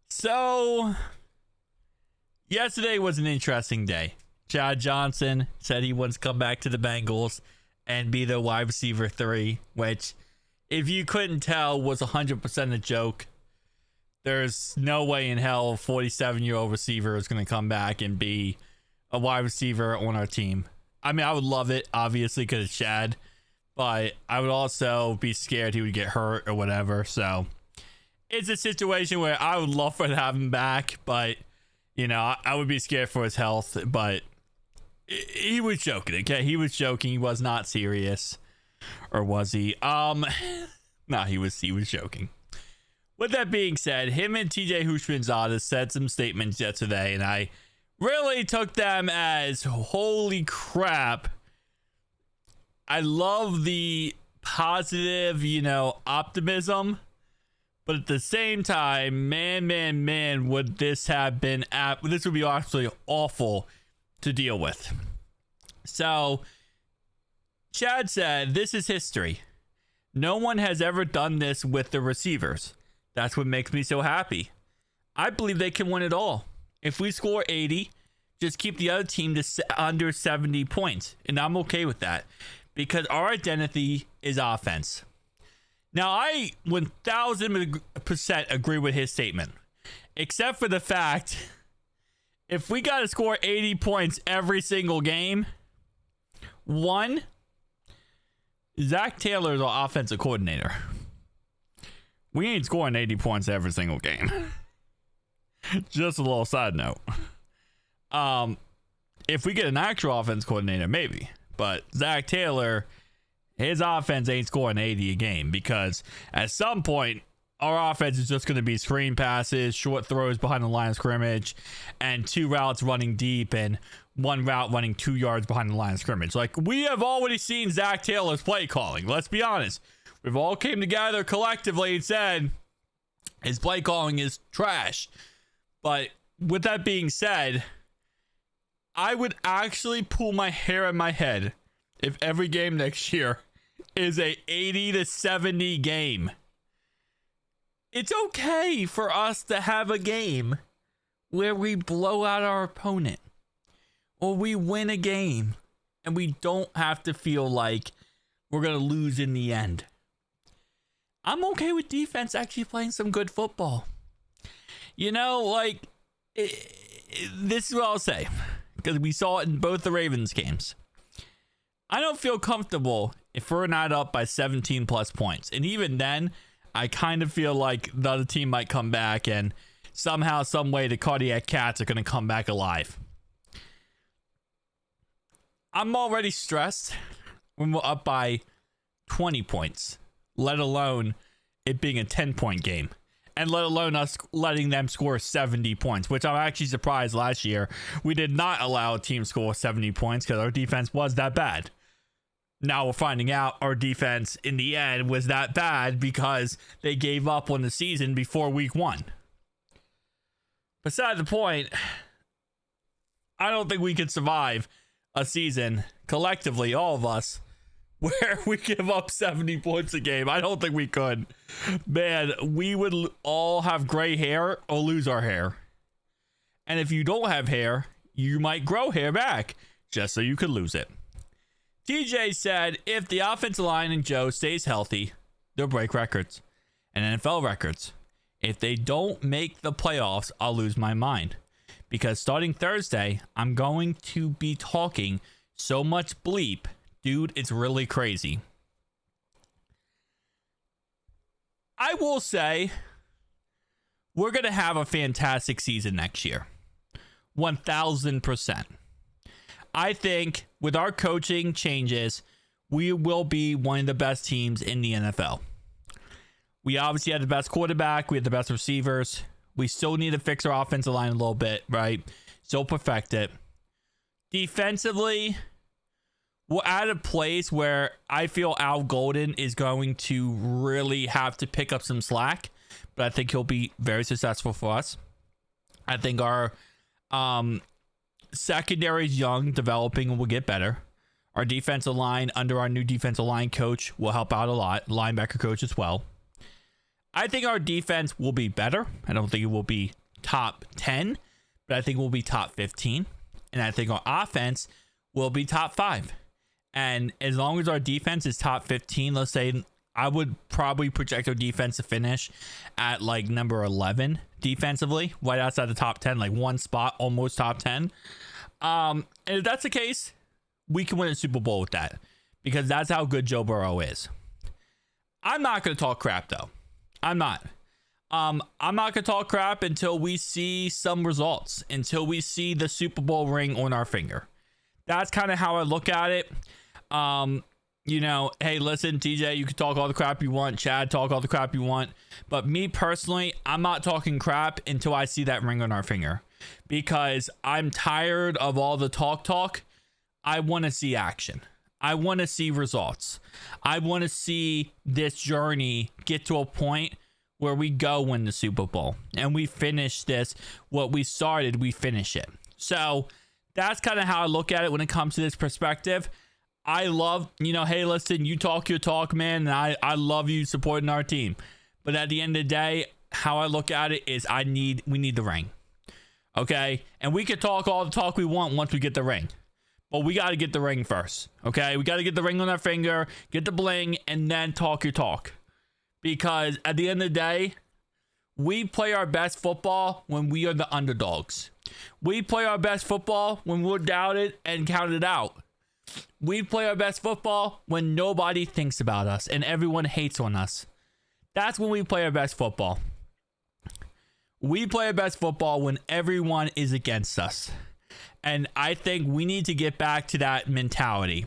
So, yesterday was an interesting day. Chad Johnson said he wants to come back to the Bengals and be the wide receiver 3, which, if you couldn't tell, was 100% a joke. There's no way in hell a 47-year-old receiver is going to come back and be a wide receiver on our team. I mean, I would love it, obviously, because it's Chad, but I would also be scared he would get hurt or whatever. So it's a situation where I would love for to have him back, but, you know, I would be scared for his health. But he was joking, okay? He was joking. He was not serious. Or was he? No, he was joking. With that being said, him and TJ Houshmandzadeh said some statements yesterday, and I really took them as holy crap. I love the positive, optimism, but at the same time, man, would this have been this would be actually awful to deal with. So Chad said, "This is history. No one has ever done this with the receivers. That's what makes me so happy. I believe they can win it all. If we score 80, just keep the other team to under 70 points. And I'm okay with that because our identity is offense." Now, I 1000% agree with his statement, except for the fact, if we got to score 80 points every single game, one, Zach Taylor is our offensive coordinator. We ain't scoring 80 points every single game. Just a little side note. If we get an actual offense coordinator, maybe. But Zach Taylor, his offense ain't scoring 80 a game because at some point, our offense is just going to be screen passes, short throws behind the line of scrimmage, and 2 routes running deep and 1 route running 2 yards behind the line of scrimmage. Like, we have already seen Zach Taylor's play calling. Let's be honest. We've all came together collectively and said his play calling is trash. But with that being said, I would actually pull my hair in my head if every game next year is a 80 to 70 game. It's okay for us to have a game where we blow out our opponent or we win a game and we don't have to feel like we're going to lose in the end. I'm okay with defense actually playing some good football. This is what I'll say, because we saw it in both the Ravens games. I don't feel comfortable if we're not up by 17 plus points. And even then, I kind of feel like the other team might come back and somehow, some way, the Cardiac Cats are going to come back alive. I'm already stressed when we're up by 20 points, let alone it being a 10-point game, and let alone us letting them score 70 points, which I'm actually surprised last year we did not allow a team score 70 points because our defense was that bad. Now we're finding out our defense in the end was that bad because they gave up on the season before week 1. Beside the point, I don't think we could survive a season collectively, all of us, where we give up 70 points a game. I don't think we could. Man, we would all have gray hair or lose our hair. And if you don't have hair, you might grow hair back just so you could lose it. TJ said if the offensive line and Joe stays healthy, they'll break records and NFL records. If they don't make the playoffs, I'll lose my mind. Because starting Thursday, I'm going to be talking so much bleep. Dude, it's really crazy. I will say we're going to have a fantastic season next year. 1000%. I think with our coaching changes, we will be one of the best teams in the NFL. We obviously had the best quarterback. We had the best receivers. We still need to fix our offensive line a little bit, right? Still perfect it. Defensively, we're at a place where I feel Al Golden is going to really have to pick up some slack, but I think he'll be very successful for us. I think our secondary is young, developing, and will get better. Our defensive line under our new defensive line coach will help out a lot. Linebacker coach as well. I think our defense will be better. I don't think it will be top 10, but I think we'll be top 15. And I think our offense will be top 5. And as long as our defense is top 15, let's say, I would probably project our defense to finish at like number 11 defensively, right outside the top 10, like one spot, almost top 10. And if that's the case, we can win a Super Bowl with that, because that's how good Joe Burrow is. I'm not going to talk crap, though. I'm not. I'm not going to talk crap until we see some results, until we see the Super Bowl ring on our finger. That's kind of how I look at it. You know, hey, listen, TJ, you can talk all the crap you want. Chad, talk all the crap you want. But me personally, I'm not talking crap until I see that ring on our finger, because I'm tired of all the talk. I want to see action. I want to see results. I want to see this journey get to a point where we go win the Super Bowl and we finish this. What we started, we finish it. So that's kind of how I look at it when it comes to this perspective. I love, you know, hey, listen, you talk your talk, man, and I love you supporting our team. But at the end of the day, how I look at it is we need the ring. Okay? And we can talk all the talk we want once we get the ring. But we got to get the ring first. Okay? We got to get the ring on our finger, get the bling, and then talk your talk. Because at the end of the day, we play our best football when we are the underdogs. We play our best football when we're doubted and counted out. We play our best football when nobody thinks about us and everyone hates on us. That's when we play our best football. We play our best football when everyone is against us. And I think we need to get back to that mentality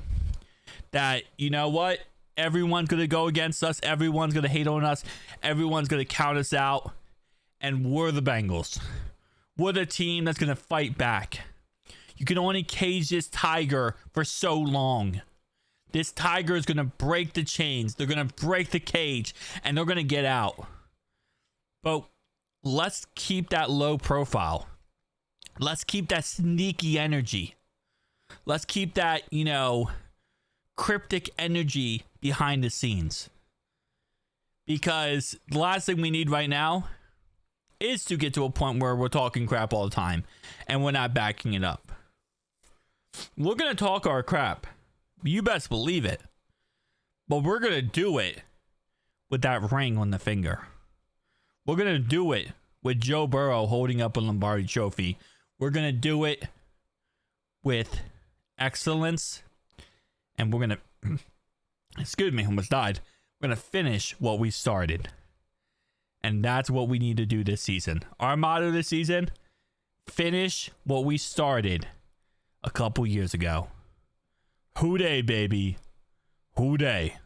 that, you know what? Everyone's going to go against us. Everyone's going to hate on us. Everyone's going to count us out. And we're the Bengals. We're the team that's going to fight back. You can only cage this tiger for so long. This tiger is going to break the chains. They're going to break the cage. And they're going to get out. But let's keep that low profile. Let's keep that sneaky energy. Let's keep that, you know, cryptic energy behind the scenes. Because the last thing we need right now is to get to a point where we're talking crap all the time and we're not backing it up. We're going to talk our crap. You best believe it. But we're going to do it with that ring on the finger. We're going to do it with Joe Burrow holding up a Lombardi trophy. We're going to do it with excellence. And we're going to, excuse me, almost died. We're going to finish what we started. And that's what we need to do this season. Our motto this season, finish what we started a couple years ago. Hoo day, baby. Hoo day.